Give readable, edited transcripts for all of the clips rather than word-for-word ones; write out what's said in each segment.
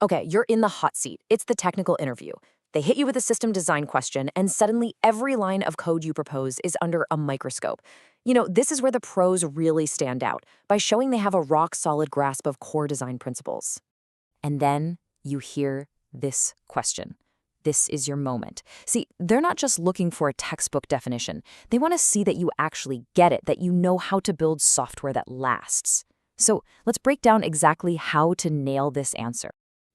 Okay, you're in the hot seat. It's the technical interview. They hit you with a system design question, and suddenly every line of code you propose is under a microscope. This is where the pros really stand out, by showing they have a rock-solid grasp of core design principles. And then you hear this question. This is your moment. See, they're not just looking for a textbook definition. They want to see that you actually get it, that you know how to build software that lasts. So let's break down exactly how to nail this answer.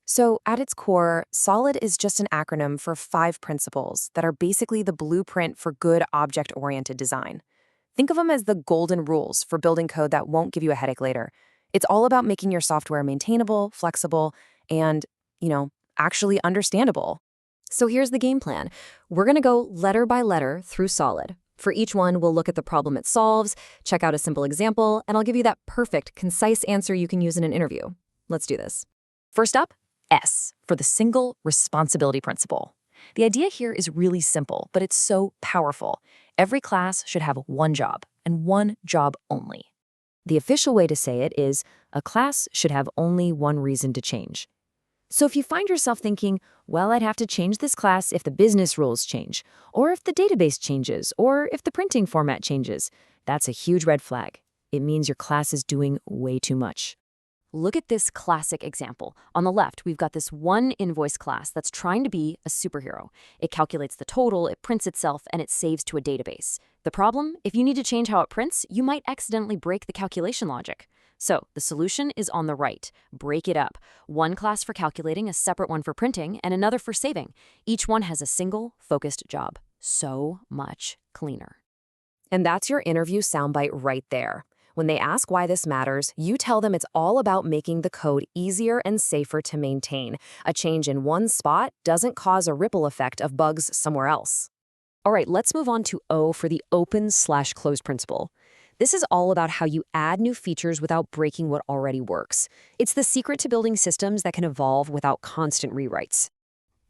So at its core, SOLID is just an acronym for 5 principles that are basically the blueprint for good object-oriented design. Think of them as the golden rules for building code that won't give you a headache later. It's all about making your software maintainable, flexible, and, actually understandable. So here's the game plan. We're going to go letter by letter through SOLID. For each one, we'll look at the problem it solves, check out a simple example, and I'll give you that perfect, concise answer you can use in an interview. Let's do this. First up, S for the single responsibility principle. The idea here is really simple, but it's so powerful. Every class should have one job, and one job only. The official way to say it is, a class should have only one reason to change. So if you find yourself thinking, well, I'd have to change this class if the business rules change, or if the database changes, or if the printing format changes, that's a huge red flag. It means your class is doing way too much. Look at this classic example. On the left, we've got this one invoice class that's trying to be a superhero. It calculates the total, it prints itself, and it saves to a database. The problem? If you need to change how it prints, you might accidentally break the calculation logic. So the solution is on the right. Break it up. One class for calculating, a separate one for printing, and another for saving. Each one has a single, focused job. So much cleaner. And that's your interview soundbite right there. When they ask why this matters, you tell them it's all about making the code easier and safer to maintain. A change in one spot doesn't cause a ripple effect of bugs somewhere else. All right, let's move on to O for the open/close principle. This is all about how you add new features without breaking what already works. It's the secret to building systems that can evolve without constant rewrites.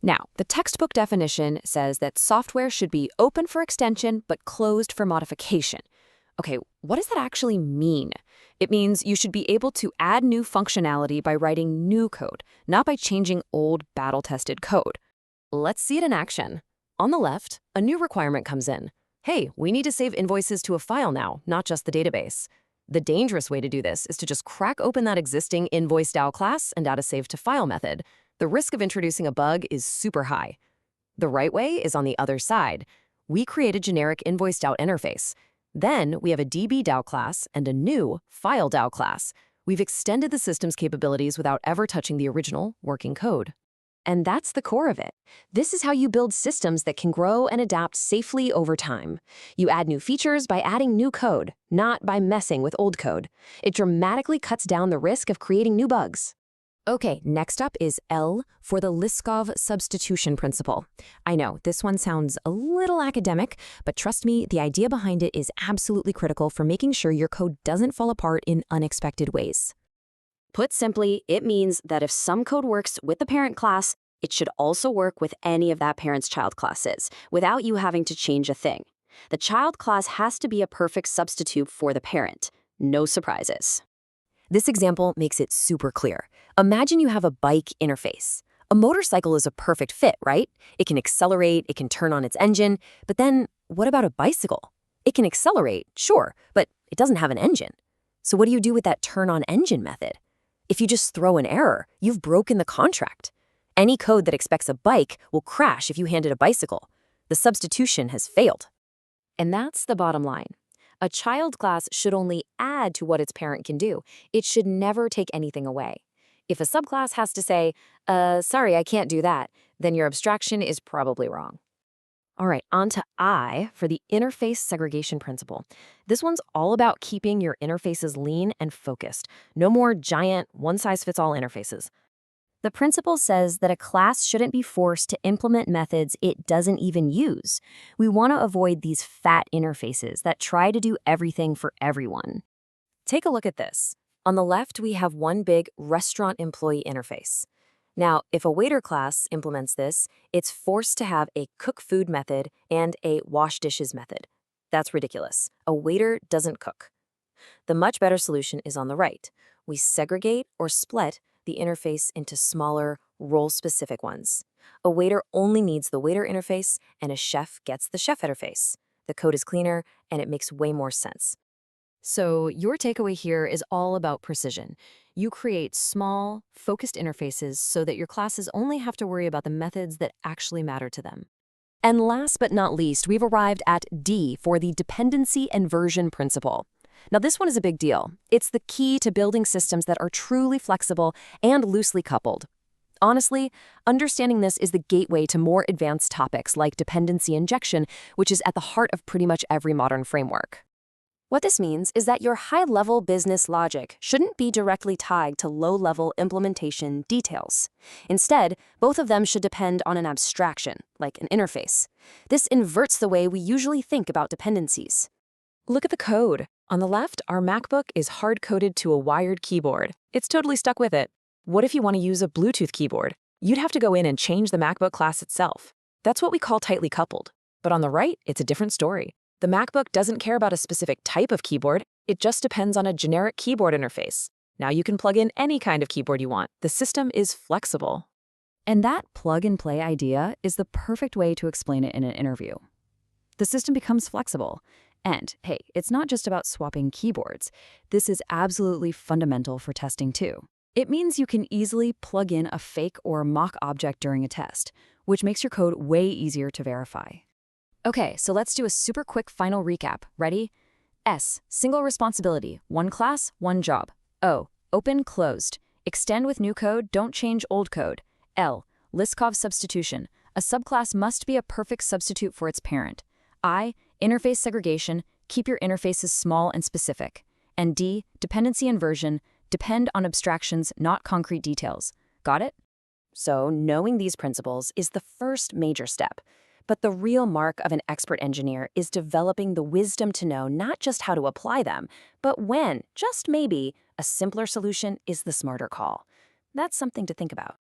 Now, the textbook definition says that software should be open for extension but closed for modification. Okay, what does that actually mean? It means you should be able to add new functionality by writing new code, not by changing old battle-tested code. Let's see it in action. On the left, a new requirement comes in. Hey, we need to save invoices to a file now, not just the database. The dangerous way to do this is to just crack open that existing invoice.DAO class and add a save to file method. The risk of introducing a bug is super high. The right way is on the other side. We create a generic invoice.DAO interface. Then we have a DB.DAO class and a new file.DAO class. We've extended the system's capabilities without ever touching the original working code. And that's the core of it. This is how you build systems that can grow and adapt safely over time. You add new features by adding new code, not by messing with old code. It dramatically cuts down the risk of creating new bugs. Okay, next up is L for the Liskov substitution principle. I know, this one sounds a little academic, but trust me, the idea behind it is absolutely critical for making sure your code doesn't fall apart in unexpected ways. Put simply, it means that if some code works with the parent class, it should also work with any of that parent's child classes, without you having to change a thing. The child class has to be a perfect substitute for the parent. No surprises. This example makes it super clear. Imagine you have a bike interface. A motorcycle is a perfect fit, right? It can accelerate, it can turn on its engine, but then what about a bicycle? It can accelerate, sure, but it doesn't have an engine. So what do you do with that turn on engine method? If you just throw an error, you've broken the contract. Any code that expects a bike will crash if you hand it a bicycle. The substitution has failed. And that's the bottom line. A child class should only add to what its parent can do. It should never take anything away. If a subclass has to say, sorry, I can't do that, then your abstraction is probably wrong. All right, on to I for the interface segregation principle. This one's all about keeping your interfaces lean and focused. No more giant, one-size-fits-all interfaces. The principle says that a class shouldn't be forced to implement methods it doesn't even use. We want to avoid these fat interfaces that try to do everything for everyone. Take a look at this. On the left, we have one big restaurant employee interface. Now, if a waiter class implements this, it's forced to have a cook food method and a wash dishes method. That's ridiculous. A waiter doesn't cook. The much better solution is on the right. We segregate or split the interface into smaller, role-specific ones. A waiter only needs the waiter interface, and a chef gets the chef interface. The code is cleaner, and it makes way more sense. So your takeaway here is all about precision. You create small, focused interfaces so that your classes only have to worry about the methods that actually matter to them. And last but not least, we've arrived at D for the dependency inversion principle. Now, this one is a big deal. It's the key to building systems that are truly flexible and loosely coupled. Honestly, understanding this is the gateway to more advanced topics like dependency injection, which is at the heart of pretty much every modern framework. What this means is that your high-level business logic shouldn't be directly tied to low-level implementation details. Instead, both of them should depend on an abstraction, like an interface. This inverts the way we usually think about dependencies. Look at the code. On the left, our MacBook is hard-coded to a wired keyboard. It's totally stuck with it. What if you want to use a Bluetooth keyboard? You'd have to go in and change the MacBook class itself. That's what we call tightly coupled. But on the right, it's a different story. The MacBook doesn't care about a specific type of keyboard, it just depends on a generic keyboard interface. Now you can plug in any kind of keyboard you want. The system is flexible. And that plug-and-play idea is the perfect way to explain it in an interview. The system becomes flexible. And, hey, it's not just about swapping keyboards. This is absolutely fundamental for testing too. It means you can easily plug in a fake or mock object during a test, which makes your code way easier to verify. Okay, so let's do a super quick final recap. Ready? S, single responsibility, one class, one job. O, open, closed. Extend with new code, don't change old code. L, Liskov substitution. A subclass must be a perfect substitute for its parent. I, interface segregation, keep your interfaces small and specific. And D, dependency inversion, depend on abstractions, not concrete details. Got it? So knowing these principles is the first major step. But the real mark of an expert engineer is developing the wisdom to know not just how to apply them, but when, just maybe, a simpler solution is the smarter call. That's something to think about.